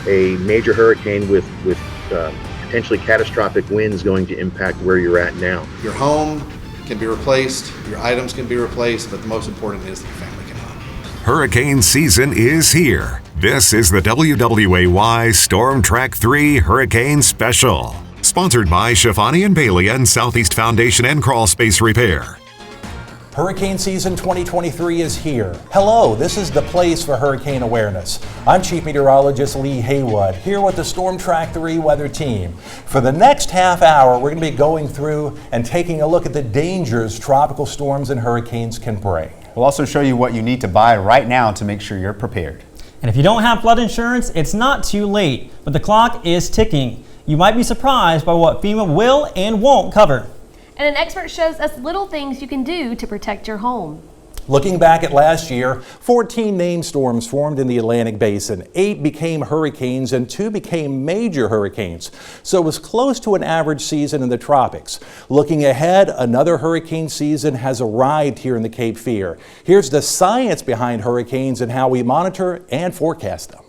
A major hurricane with potentially catastrophic winds going to impact where you're at now. Your home can be replaced, your items can be replaced, but the most important is that your family can have. Hurricane season is here. This is the WWAY Storm Track 3 Hurricane Special. Sponsored by Shafani and Bailey and Southeast Foundation and Crawl Space Repair. Hurricane season 2023 is here. Hello, this is the place for hurricane awareness. I'm Chief Meteorologist Lee Haywood, here with the Storm Track 3 weather team. For the next half hour, we're going to be going through and taking a look at the dangers tropical storms and hurricanes can bring. We'll also show you what you need to buy right now to make sure you're prepared. And if you don't have flood insurance, it's not too late, but the clock is ticking. You might be surprised by what FEMA will and won't cover. And an expert shows us little things you can do to protect your home. Looking back at last year, 14 named storms formed in the Atlantic Basin. 8 became hurricanes and 2 became major hurricanes. So it was close to an average season in the tropics. Looking ahead, another hurricane season has arrived here in the Cape Fear. Here's the science behind hurricanes and how we monitor and forecast them.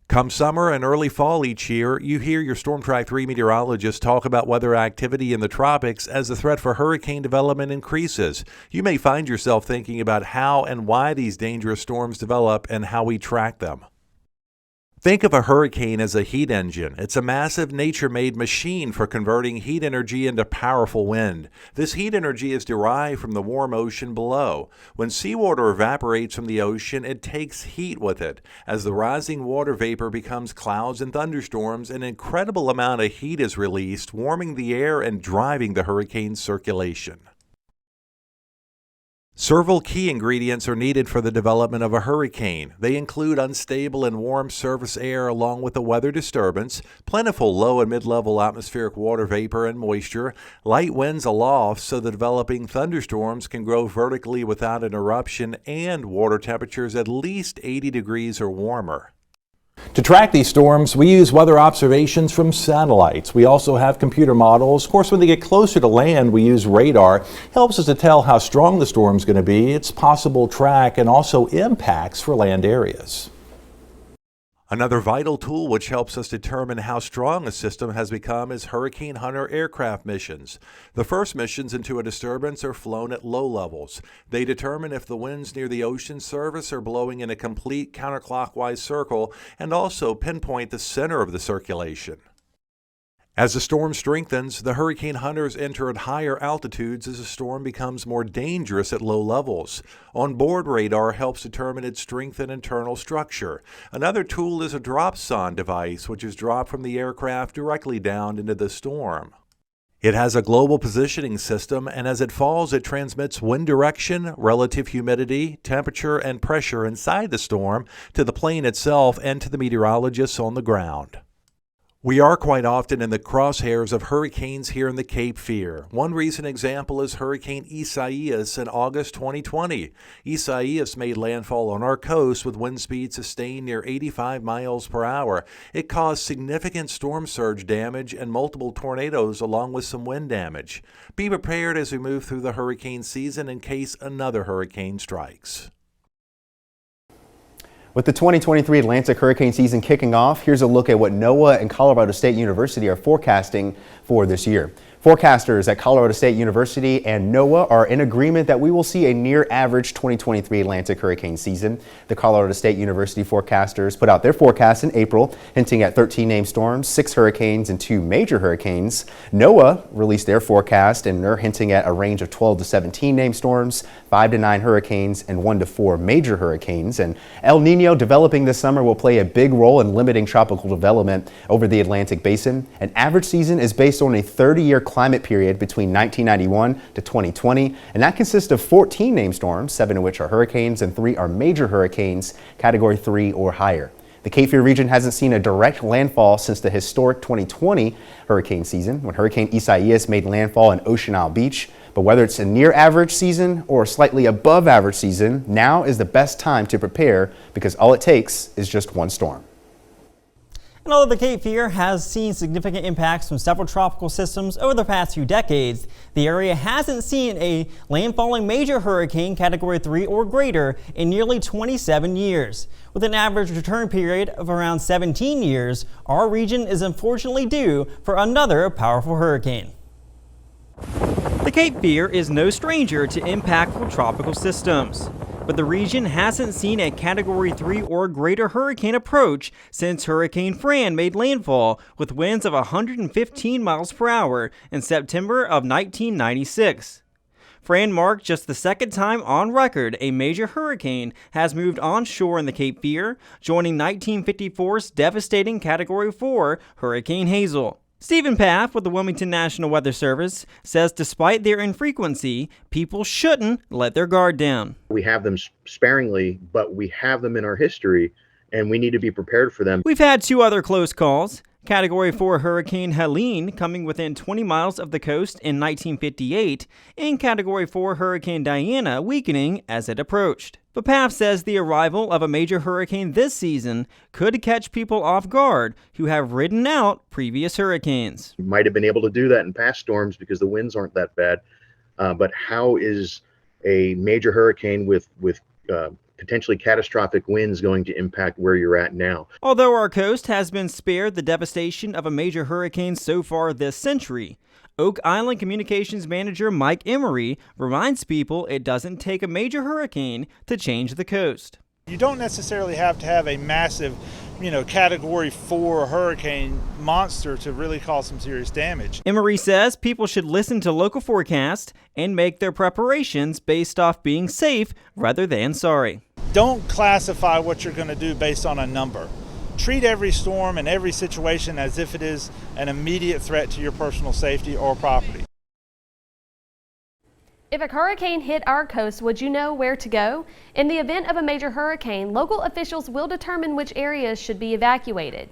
Come summer and early fall each year, you hear your Storm Track 3 meteorologists talk about weather activity in the tropics as the threat for hurricane development increases. You may find yourself thinking about how and why these dangerous storms develop and how we track them. Think of a hurricane as a heat engine. It's a massive nature-made machine for converting heat energy into powerful wind. This heat energy is derived from the warm ocean below. When seawater evaporates from the ocean, it takes heat with it. As the rising water vapor becomes clouds and thunderstorms, an incredible amount of heat is released, warming the air and driving the hurricane's circulation. Several key ingredients are needed for the development of a hurricane. They include unstable and warm surface air along with a weather disturbance, plentiful low and mid-level atmospheric water vapor and moisture, light winds aloft so the developing thunderstorms can grow vertically without an eruption, and water temperatures at least 80 degrees or warmer. To track these storms, we use weather observations from satellites. We also have computer models. Of course, when they get closer to land, we use radar. Helps us to tell how strong the storm's going to be, its possible track, and also impacts for land areas. Another vital tool which helps us determine how strong a system has become is Hurricane Hunter aircraft missions. The first missions into a disturbance are flown at low levels. They determine if the winds near the ocean surface are blowing in a complete counterclockwise circle and also pinpoint the center of the circulation. As the storm strengthens, the hurricane hunters enter at higher altitudes as the storm becomes more dangerous at low levels. On-board radar helps determine its strength and internal structure. Another tool is a dropson device, which is dropped from the aircraft directly down into the storm. It has a global positioning system, and as it falls, it transmits wind direction, relative humidity, temperature, and pressure inside the storm to the plane itself and to the meteorologists on the ground. We are quite often in the crosshairs of hurricanes here in the Cape Fear. One recent example is Hurricane Isaias in August 2020. Isaias made landfall on our coast with wind speeds sustained near 85 miles per hour. It caused significant storm surge damage and multiple tornadoes along with some wind damage. Be prepared as we move through the hurricane season in case another hurricane strikes. With the 2023 Atlantic hurricane season kicking off, here's a look at what NOAA and Colorado State University are forecasting for this year. Forecasters at Colorado State University and NOAA are in agreement that we will see a near-average 2023 Atlantic hurricane season. The Colorado State University forecasters put out their forecast in April, hinting at 13 named storms, 6 hurricanes, and 2 major hurricanes. NOAA released their forecast, and they're hinting at a range of 12 to 17 named storms, 5 to 9 hurricanes, and 1 to 4 major hurricanes. And El Nino developing this summer will play a big role in limiting tropical development over the Atlantic Basin. An average season is based on a 30-year climate period between 1991 to 2020, and that consists of 14 named storms, 7 of which are hurricanes and 3 are major hurricanes, category 3 or higher. The Cape Fear region hasn't seen a direct landfall since the historic 2020 hurricane season, when Hurricane Isaias made landfall in Ocean Isle Beach. But whether it's a near average season or a slightly above average season, now is the best time to prepare because all it takes is just one storm. And although the Cape Fear has seen significant impacts from several tropical systems over the past few decades, the area hasn't seen a landfalling major hurricane Category 3 or greater in nearly 27 years. With an average return period of around 17 years, our region is unfortunately due for another powerful hurricane. The Cape Fear is no stranger to impactful tropical systems, but the region hasn't seen a Category 3 or greater hurricane approach since Hurricane Fran made landfall with winds of 115 miles per hour in September of 1996. Fran marked just the second time on record a major hurricane has moved onshore in the Cape Fear, joining 1954's devastating Category 4 Hurricane Hazel. Stephen Paff with the Wilmington National Weather Service says despite their infrequency, people shouldn't let their guard down. We have them sparingly, but we have them in our history, and we need to be prepared for them. We've had two other close calls. Category 4 Hurricane Helene coming within 20 miles of the coast in 1958, and Category 4 Hurricane Diana weakening as it approached. But Paff says the arrival of a major hurricane this season could catch people off guard who have ridden out previous hurricanes. You might have been able to do that in past storms because the winds aren't that bad, but how is a major hurricane with potentially catastrophic winds going to impact where you're at now? Although our coast has been spared the devastation of a major hurricane so far this century, Oak Island Communications Manager Mike Emery reminds people it doesn't take a major hurricane to change the coast. You don't necessarily have to have a massive, Category 4 hurricane monster to really cause some serious damage. Emery says people should listen to local forecasts and make their preparations based off being safe rather than sorry. Don't classify what you're going to do based on a number. Treat every storm and every situation as if it is an immediate threat to your personal safety or property. If a hurricane hit our coast, would you know where to go? In the event of a major hurricane, local officials will determine which areas should be evacuated.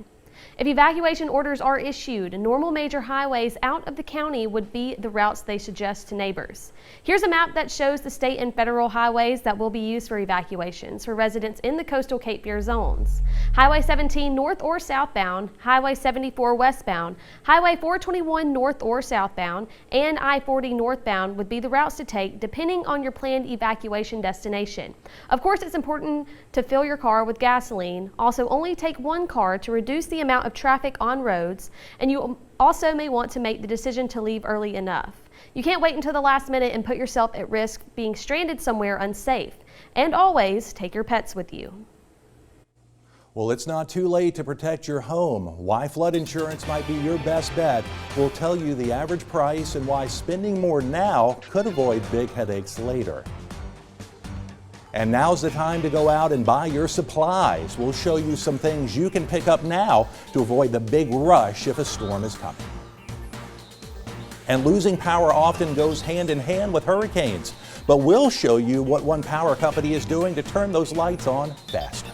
If evacuation orders are issued, normal major highways out of the county would be the routes they suggest to neighbors. Here's a map that shows the state and federal highways that will be used for evacuations for residents in the coastal Cape Fear zones. Highway 17 north or southbound, Highway 74 westbound, Highway 421 north or southbound, and I-40 northbound would be the routes to take depending on your planned evacuation destination. Of course, it's important to fill your car with gasoline. Also, only take one car to reduce the amount of traffic on roads, and you also may want to make the decision to leave early enough. You can't wait until the last minute and put yourself at risk being stranded somewhere unsafe. And always take your pets with you. Well, it's not too late to protect your home. Why flood insurance might be your best bet. We'll tell you the average price and why spending more now could avoid big headaches later. And now's the time to go out and buy your supplies. We'll show you some things you can pick up now to avoid the big rush if a storm is coming. And losing power often goes hand in hand with hurricanes, but we'll show you what one power company is doing to turn those lights on faster.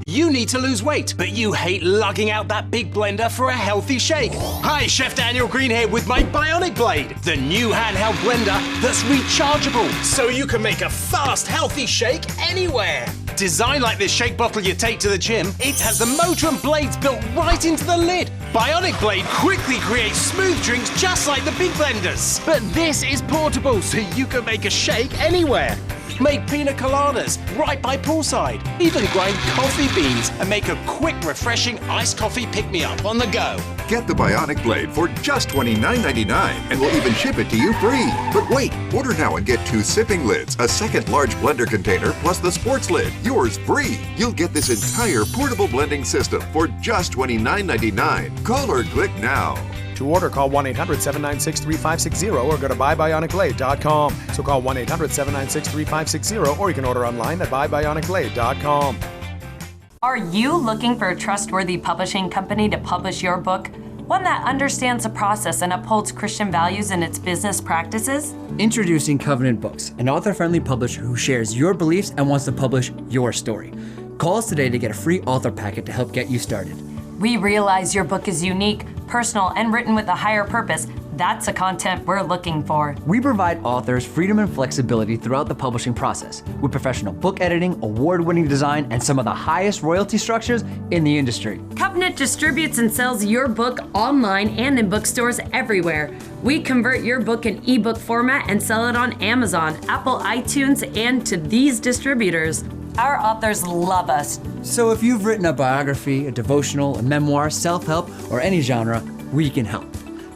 You need to lose weight, but you hate lugging out that big blender for a healthy shake. Hi, Chef Daniel Green here with my Bionic Blade, the new handheld blender that's rechargeable, so you can make a fast, healthy shake anywhere. Designed like this shake bottle you take to the gym, it has the motor and blades built right into the lid. Bionic Blade quickly creates smooth drinks just like the big blenders. But this is portable, so you can make a shake anywhere. Make pina coladas right by poolside. Even grind coffee beans and make a quick, refreshing iced coffee pick-me-up on the go. Get the Bionic Blade for just $29.99 and we'll even ship it to you free. But wait, order now and get 2 sipping lids, a second large blender container, plus the sports lid. Yours free. You'll get this entire portable blending system for just $29.99. Call or click now. To order, call 1-800-796-3560 or go to buybionicblade.com. So call 1-800-796-3560 or you can order online at buybionicblade.com. Are you looking for a trustworthy publishing company to publish your book? One that understands the process and upholds Christian values in its business practices? Introducing Covenant Books, an author-friendly publisher who shares your beliefs and wants to publish your story. Call us today to get a free author packet to help get you started. We realize your book is unique, personal, and written with a higher purpose. That's the content we're looking for. We provide authors freedom and flexibility throughout the publishing process with professional book editing, award-winning design, and some of the highest royalty structures in the industry. Covenant distributes and sells your book online and in bookstores everywhere. We convert your book in ebook format and sell it on Amazon, Apple iTunes, and to these distributors. Our authors love us. So if you've written a biography, a devotional, a memoir, self-help, or any genre, we can help.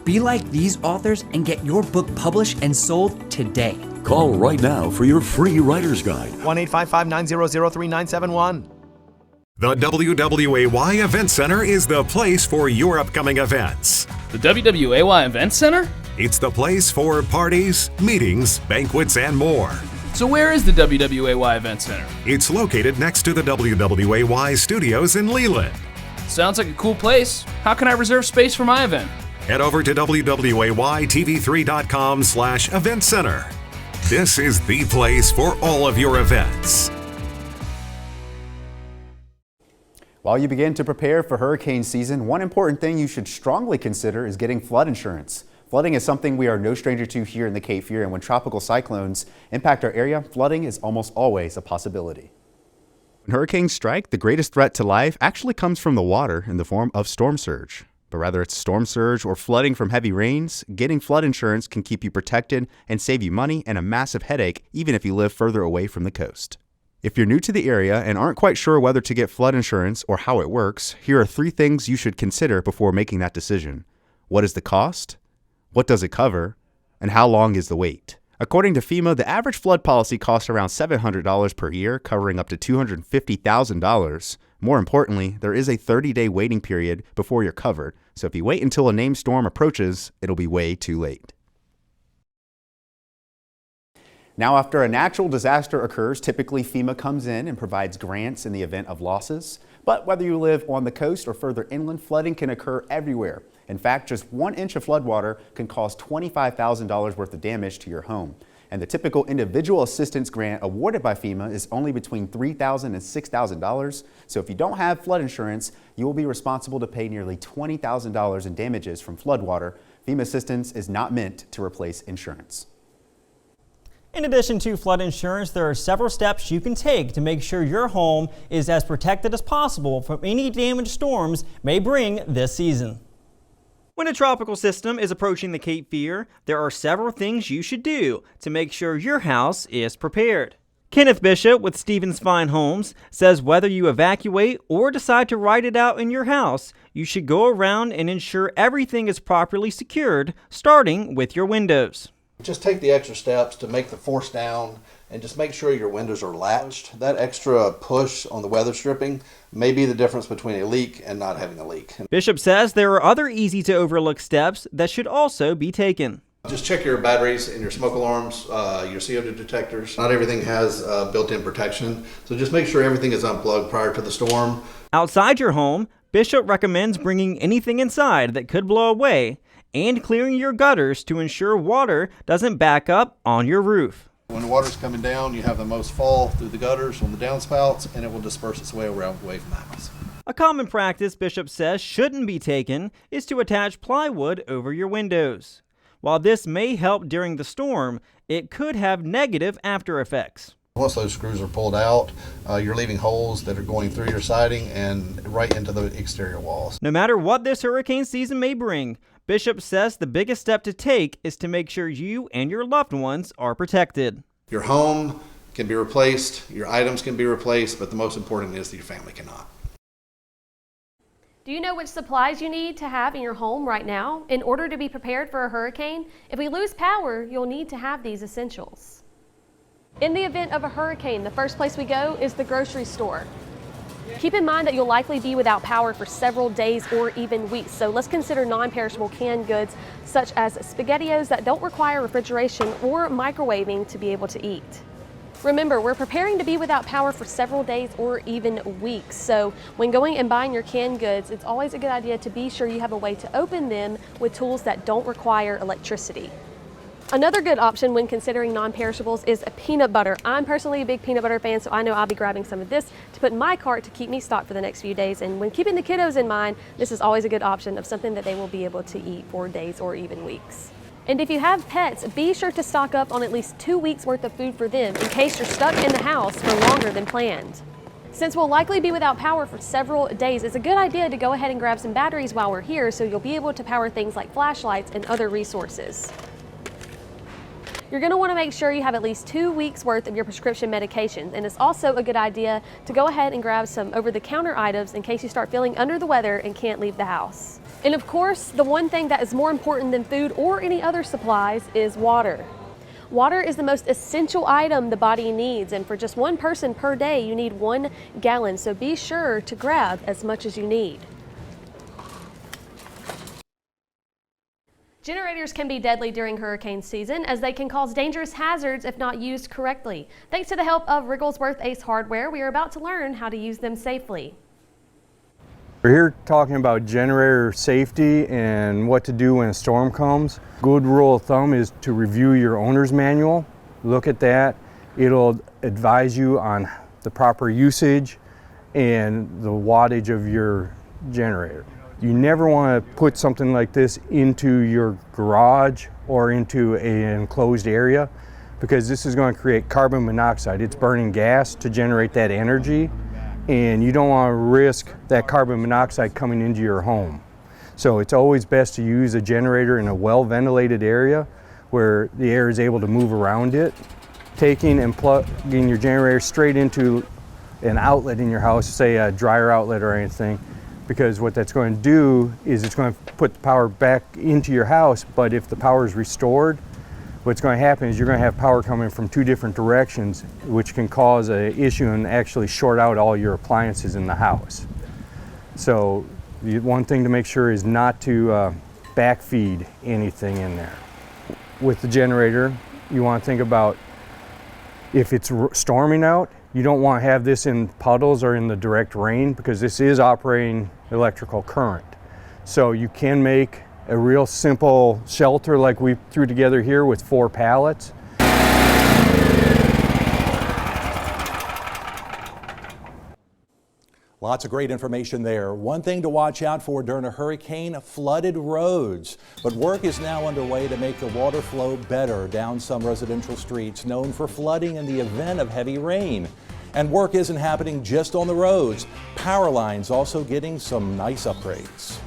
Be like these authors and get your book published and sold today. Call right now for your free writer's guide. 1-855-900-3971. The WWAY Event Center is the place for your upcoming events. The WWAY Event Center? It's the place for parties, meetings, banquets, and more. So where is the WWAY Event Center? It's located next to the WWAY studios in Leland. Sounds like a cool place. How can I reserve space for my event? Head over to WWAYTV3.com/event center. This is the place for all of your events. While you begin to prepare for hurricane season, one important thing you should strongly consider is getting flood insurance. Flooding is something we are no stranger to here in the Cape Fear, and when tropical cyclones impact our area, flooding is almost always a possibility. When hurricanes strike, the greatest threat to life actually comes from the water in the form of storm surge. But whether it's storm surge or flooding from heavy rains, getting flood insurance can keep you protected and save you money and a massive headache even if you live further away from the coast. If you're new to the area and aren't quite sure whether to get flood insurance or how it works, here are 3 things you should consider before making that decision. What is the cost? What does it cover? And how long is the wait? According to FEMA, the average flood policy costs around $700 per year, covering up to $250,000. More importantly, there is a 30-day waiting period before you're covered, so if you wait until a named storm approaches, it'll be way too late. Now, after a natural disaster occurs, typically FEMA comes in and provides grants in the event of losses. But whether you live on the coast or further inland, flooding can occur everywhere. In fact, just 1 inch of floodwater can cause $25,000 worth of damage to your home. And the typical individual assistance grant awarded by FEMA is only between $3,000 and $6,000. So if you don't have flood insurance, you will be responsible to pay nearly $20,000 in damages from floodwater. FEMA assistance is not meant to replace insurance. In addition to flood insurance, there are several steps you can take to make sure your home is as protected as possible from any damage storms may bring this season. When a tropical system is approaching the Cape Fear, there are several things you should do to make sure your house is prepared. Kenneth Bishop with Stevens Fine Homes says whether you evacuate or decide to ride it out in your house, you should go around and ensure everything is properly secured, starting with your windows. Just take the extra steps to make the force down and just make sure your windows are latched. That extra push on the weather stripping may be the difference between a leak and not having a leak. Bishop says there are other easy to overlook steps that should also be taken. Just check your batteries and your smoke alarms, your CO2 detectors. Not everything has built-in protection, so just make sure everything is unplugged prior to the storm. Outside your home, Bishop recommends bringing anything inside that could blow away and clearing your gutters to ensure water doesn't back up on your roof. When the water's coming down, you have the most fall through the gutters on the downspouts, and it will disperse its way away from the house. A common practice Bishop says shouldn't be taken is to attach plywood over your windows. While this may help during the storm, it could have negative after effects. Once those screws are pulled out, you're leaving holes that are going through your siding and right into the exterior walls. No matter what this hurricane season may bring, Bishop says the biggest step to take is to make sure you and your loved ones are protected. Your home can be replaced, your items can be replaced, but the most important is that your family cannot. Do you know which supplies you need to have in your home right now in order to be prepared for a hurricane? If we lose power, you'll need to have these essentials. In the event of a hurricane, the first place we go is the grocery store. Keep in mind that you'll likely be without power for several days or even weeks, so let's consider non-perishable canned goods such as SpaghettiOs that don't require refrigeration or microwaving to be able to eat. Remember, we're preparing to be without power for several days or even weeks, so when going and buying your canned goods, it's always a good idea to be sure you have a way to open them with tools that don't require electricity. Another good option when considering non-perishables is a peanut butter. I'm personally a big peanut butter fan, so I know I'll be grabbing some of this to put in my cart to keep me stocked for the next few days. And when keeping the kiddos in mind, this is always a good option of something that they will be able to eat for days or even weeks. And if you have pets, be sure to stock up on at least 2 weeks worth of food for them in case you're stuck in the house for longer than planned. Since we'll likely be without power for several days, it's a good idea to go ahead and grab some batteries while we're here so you'll be able to power things like flashlights and other resources. You're going to want to make sure you have at least 2 weeks worth of your prescription medications, and it's also a good idea to go ahead and grab some over-the-counter items in case you start feeling under the weather and can't leave the house. And of course, the one thing that is more important than food or any other supplies is water. Water is the most essential item the body needs, and for just one person per day, you need 1 gallon, so be sure to grab as much as you need. Generators can be deadly during hurricane season as they can cause dangerous hazards if not used correctly. Thanks to the help of Wrigglesworth Ace Hardware, we are about to learn how to use them safely. We're here talking about generator safety and what to do when a storm comes. Good rule of thumb is to review your owner's manual. Look at that. It'll advise you on the proper usage and the wattage of your generator. You never want to put something like this into your garage or into an enclosed area because this is going to create carbon monoxide. It's burning gas to generate that energy, and you don't want to risk that carbon monoxide coming into your home. So it's always best to use a generator in a well-ventilated area where the air is able to move around it. Taking and plugging your generator straight into an outlet in your house, say a dryer outlet or anything, because what that's going to do is it's going to put the power back into your house, but if the power is restored, what's going to happen is you're going to have power coming from 2 different directions, which can cause an issue and actually short out all your appliances in the house. So the one thing to make sure is not to backfeed anything in there. With the generator, you want to think about if it's storming out, you don't want to have this in puddles or in the direct rain because this is operating electrical current. So you can make a real simple shelter like we threw together here with 4 pallets. Lots of great information there. One thing to watch out for during a hurricane, flooded roads. But work is now underway to make the water flow better down some residential streets known for flooding in the event of heavy rain. And work isn't happening just on the roads. Power lines also getting some nice upgrades.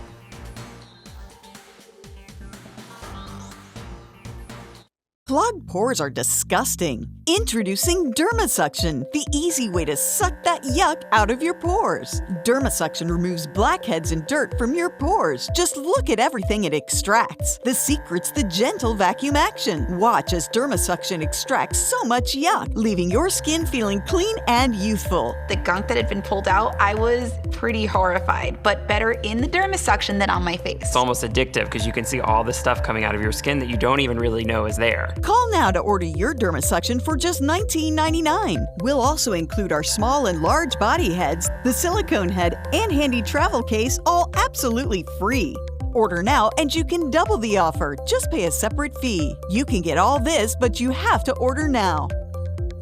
Clogged pores are disgusting. Introducing Dermasuction, the easy way to suck that yuck out of your pores. Dermasuction removes blackheads and dirt from your pores. Just look at everything it extracts. The secret's the gentle vacuum action. Watch as Dermasuction extracts so much yuck, leaving your skin feeling clean and youthful. The gunk that had been pulled out, I was pretty horrified, but better in the Dermasuction than on my face. It's almost addictive because you can see all the stuff coming out of your skin that you don't even really know is there. Call now to order your Dermasuction for just $19.99. We'll also include our small and large body heads, the silicone head, and handy travel case, all absolutely free. Order now and you can double the offer. Just pay a separate fee. You can get all this, but you have to order now.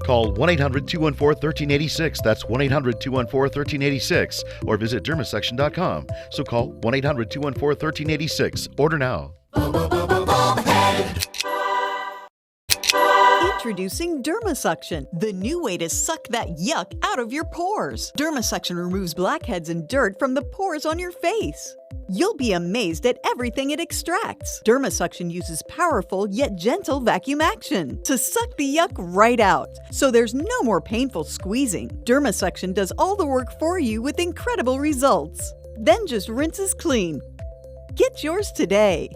Call 1-800-214-1386. That's 1-800-214-1386. Or visit dermasuction.com. So call 1-800-214-1386. Order now. Introducing Dermasuction, the new way to suck that yuck out of your pores. Dermasuction removes blackheads and dirt from the pores on your face. You'll be amazed at everything it extracts. Dermasuction uses powerful yet gentle vacuum action to suck the yuck right out, so there's no more painful squeezing. Dermasuction does all the work for you with incredible results. Then just rinses clean. Get yours today.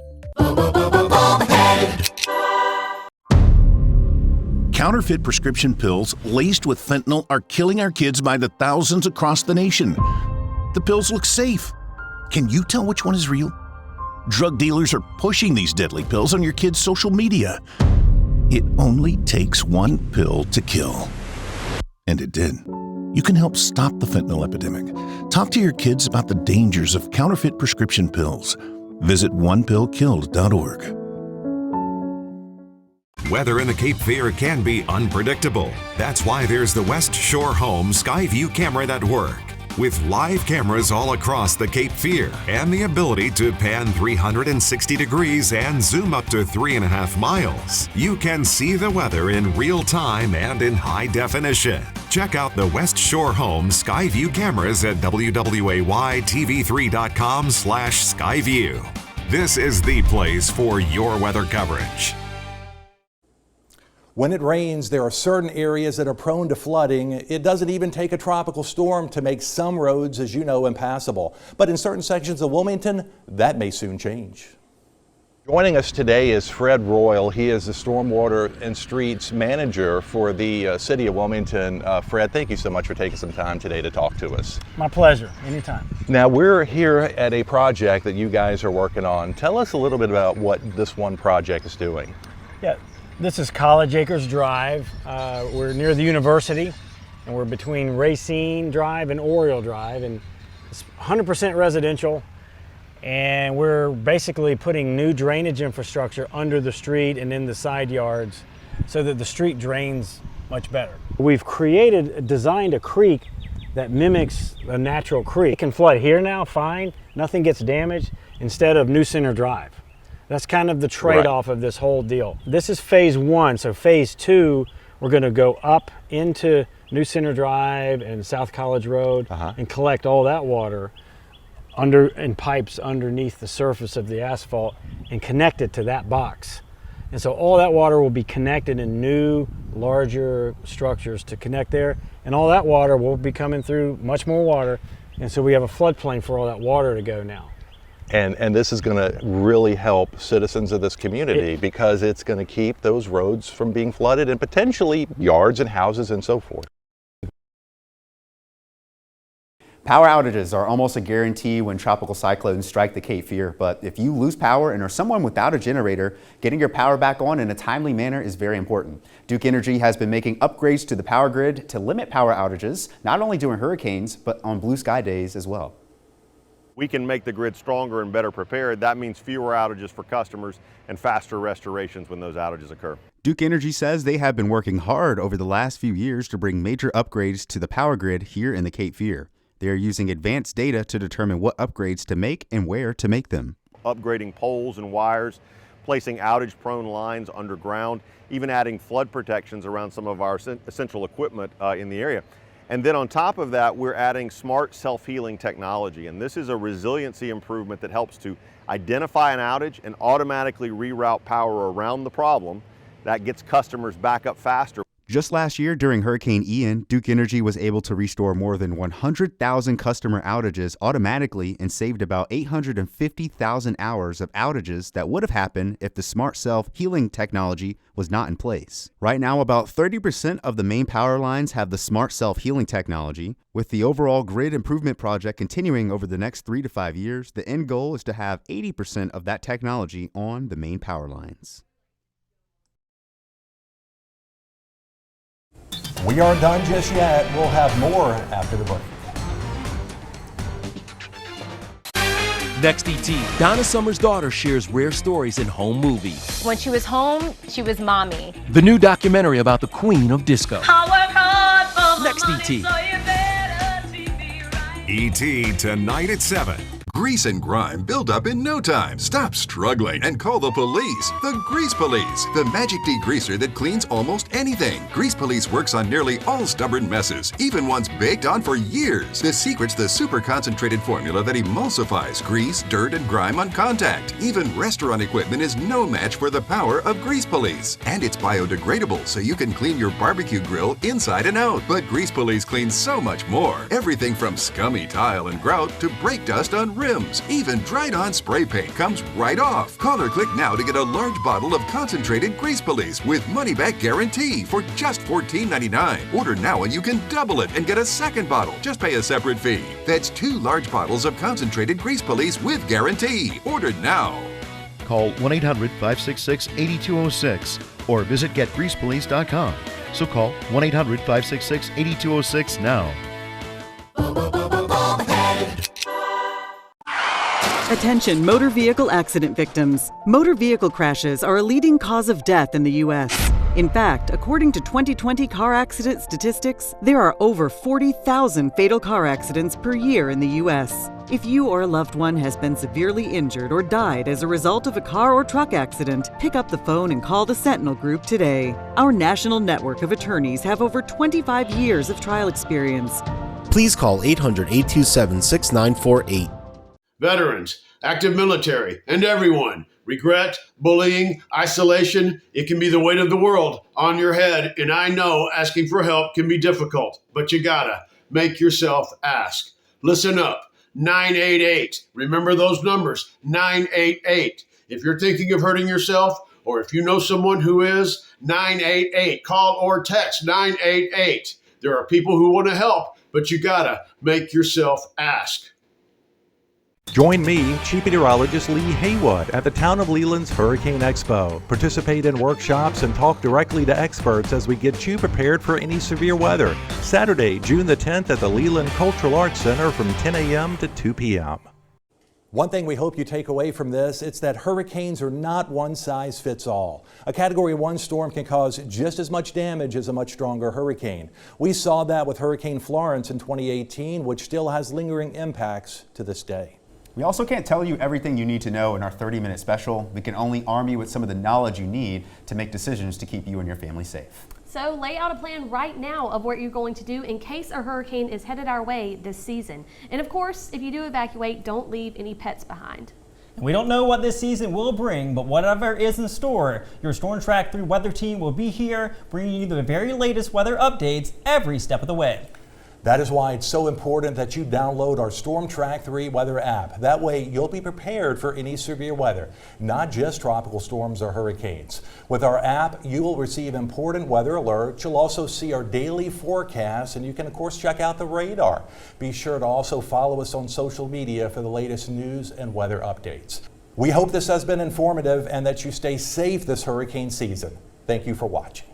Counterfeit prescription pills laced with fentanyl are killing our kids by the thousands across the nation. The pills look safe. Can you tell which one is real? Drug dealers are pushing these deadly pills on your kids' social media. It only takes one pill to kill. And it did. You can help stop the fentanyl epidemic. Talk to your kids about the dangers of counterfeit prescription pills. Visit onepillkilled.org. Weather in the Cape Fear can be unpredictable. That's why there's the West Shore Home Skyview Camera Network. With live cameras all across the Cape Fear and the ability to pan 360 degrees and zoom up to 3.5 miles, you can see the weather in real time and in high definition. Check out the West Shore Home Skyview cameras at wwaytv3.com/Skyview. This is the place for your weather coverage. When it rains, there are certain areas that are prone to flooding. It doesn't even take a tropical storm to make some roads, as you know, impassable. But in certain sections of Wilmington, that may soon change. Joining us today is Fred Royal. He is the Stormwater and Streets Manager for the City of Wilmington. Fred, thank you so much for taking some time today to talk to us. My pleasure, anytime. Now, we're here at a project that you guys are working on. Tell us a little bit about what this one project is doing. Yeah. This is College Acres Drive. We're near the university, and we're between Racine Drive and Oriole Drive, and it's 100% residential, and we're basically putting new drainage infrastructure under the street and in the side yards so that the street drains much better. We've designed a creek that mimics a natural creek. It can flood here now, fine, nothing gets damaged, instead of New Center Drive. That's kind of the trade-off of this whole deal. This is phase one, so phase two, we're gonna go up into New Center Drive and South College Road and collect all that water in pipes underneath the surface of the asphalt and connect it to that box. And so all that water will be connected in new, larger structures to connect there, and all that water will be coming through, much more water, and so we have a floodplain for all that water to go now. And this is going to really help citizens of this community because it's going to keep those roads from being flooded and potentially yards and houses and so forth. Power outages are almost a guarantee when tropical cyclones strike the Cape Fear, but if you lose power and are someone without a generator, getting your power back on in a timely manner is very important. Duke Energy has been making upgrades to the power grid to limit power outages, not only during hurricanes, but on blue sky days as well. We can make the grid stronger and better prepared. That means fewer outages for customers and faster restorations when those outages occur. Duke Energy says they have been working hard over the last few years to bring major upgrades to the power grid here in the Cape Fear. They are using advanced data to determine what upgrades to make and where to make them. Upgrading poles and wires, placing outage-prone lines underground, even adding flood protections around some of our essential equipment in the area. And then on top of that, we're adding smart self-healing technology. And this is a resiliency improvement that helps to identify an outage and automatically reroute power around the problem. That gets customers back up faster. Just last year during Hurricane Ian, Duke Energy was able to restore more than 100,000 customer outages automatically and saved about 850,000 hours of outages that would have happened if the smart self-healing technology was not in place. Right now, about 30% of the main power lines have the smart self-healing technology. With the overall grid improvement project continuing over the next 3 to 5 years, the end goal is to have 80% of that technology on the main power lines. We aren't done just yet. We'll have more after the break. Next ET, Donna Summer's daughter shares rare stories in home movie. When she was home, she was mommy. The new documentary about the queen of disco. Next ET. ET tonight at 7. Grease and grime build up in no time. Stop struggling and call the police. The Grease Police, the magic degreaser that cleans almost anything. Grease Police works on nearly all stubborn messes, even ones baked on for years. The secret's the super concentrated formula that emulsifies grease, dirt, and grime on contact. Even restaurant equipment is no match for the power of Grease Police. And it's biodegradable, so you can clean your barbecue grill inside and out. But Grease Police cleans so much more. Everything from scummy tile and grout to brake dust on rims. Even dried-on spray paint comes right off. Call or click now to get a large bottle of concentrated Grease Police with money-back guarantee for just $14.99. Order now and you can double it and get a second bottle. Just pay a separate fee. That's 2 large bottles of concentrated Grease Police with guarantee. Order now. Call 1-800-566-8206 or visit getgreasepolice.com. So call 1-800-566-8206 now. At Attention motor vehicle accident victims. Motor vehicle crashes are a leading cause of death in the U.S. In fact, according to 2020 car accident statistics, there are over 40,000 fatal car accidents per year in the U.S. If you or a loved one has been severely injured or died as a result of a car or truck accident, pick up the phone and call the Sentinel Group today. Our national network of attorneys have over 25 years of trial experience. Please call 800-827-6948. Veterans, active military, and everyone. Regret, bullying, isolation, it can be the weight of the world on your head, and I know asking for help can be difficult, but you gotta make yourself ask. Listen up, 988. Remember those numbers, 988. If you're thinking of hurting yourself, or if you know someone who is, 988. Call or text 988. There are people who want to help, but you gotta make yourself ask. Join me, Chief Meteorologist Lee Haywood, at the Town of Leland's Hurricane Expo. Participate in workshops and talk directly to experts as we get you prepared for any severe weather. Saturday, June the 10th at the Leland Cultural Arts Center from 10 a.m. to 2 p.m. One thing we hope you take away from this, it's that hurricanes are not one size fits all. A Category 1 storm can cause just as much damage as a much stronger hurricane. We saw that with Hurricane Florence in 2018, which still has lingering impacts to this day. We also can't tell you everything you need to know in our 30-minute special. We can only arm you with some of the knowledge you need to make decisions to keep you and your family safe. So lay out a plan right now of what you're going to do in case a hurricane is headed our way this season. And of course, if you do evacuate, don't leave any pets behind. We don't know what this season will bring, but whatever is in store, your Storm Track 3 weather team will be here bringing you the very latest weather updates every step of the way. That is why it's so important that you download our Storm Track 3 weather app. That way you'll be prepared for any severe weather, not just tropical storms or hurricanes. With our app, you will receive important weather alerts. You'll also see our daily forecast, and you can of course check out the radar. Be sure to also follow us on social media for the latest news and weather updates. We hope this has been informative and that you stay safe this hurricane season. Thank you for watching.